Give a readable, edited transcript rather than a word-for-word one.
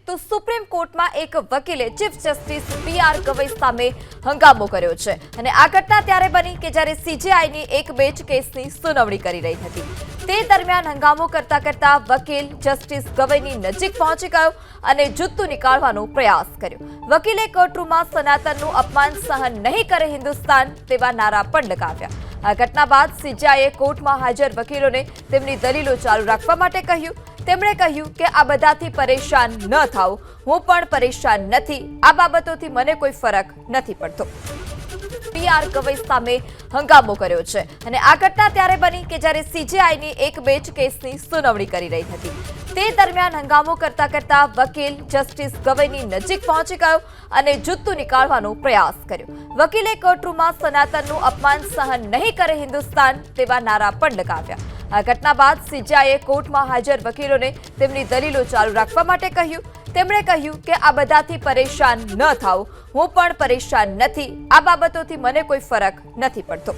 તો સુપ્રીમ કોર્ટમાં એક વકીલે ચીફ જસ્ટિસ પી.આર. ગવઈ સામે હંગામો કર્યો છે અને આ ઘટના ત્યારે બની કે જ્યારે સીજેઆઈની એક બેન્ચ કેસની સુનાવણી કરી રહી હતી। તે દરમિયાન હંગામો કરતા કરતા વકીલ જસ્ટિસ ગવઈની નજીક પહોંચી ગયો અને જૂતું નીકાળવાનો પ્રયાસ કર્યો। વકીલે કોર્ટરૂમમાં સનાતનનું અપમાન સહન નહીં કરે હિન્દુસ્તાન તેવા નારા પણ લગાવ્યા। આ ઘટના બાદ સીજેઆઈએ કોર્ટમાં હાજર વકીલોને તેમની દલીલો ચાલુ રાખવા માટે કહ્યું। તેમણે કહ્યું કે આ બધાથી પરેશાન ન થાઓ, હું પણ પરેશાન નથી, આ બાબતોથી મને કોઈ ફરક નથી પડતો। પી.આર. ગવઈ સામે હંગામો કર્યો છે અને આ ઘટના ત્યારે બની કે જ્યારે સીજેઆઈની એક બેન્ચ કેસની સુનાવણી કરી રહી હતી। તે દરમિયાન હંગામો કરતા કરતા વકીલ જસ્ટિસ ગવઈની નજીક પહોંચી ગયો અને જૂતું નીકાળવાનો પ્રયાસ કર્યો। વકીલે કોર્ટરૂમમાં સનાતનનું અપમાન સહન નહીં કરે હિન્દુસ્તાન તેવા નારા પણ લગાવ્યા। આ ઘટના બાદ સીજેઆઈએ કોર્ટમાં હાજર વકીલોને તેમની દલીલો ચાલુ રાખવા માટે કહ્યું। તેમણે કહ્યું કે આ બધાથી પરેશાન ન થાઓ, હું પણ પરેશાન નથી, આ બાબતોથી મને કોઈ ફરક નથી પડતો।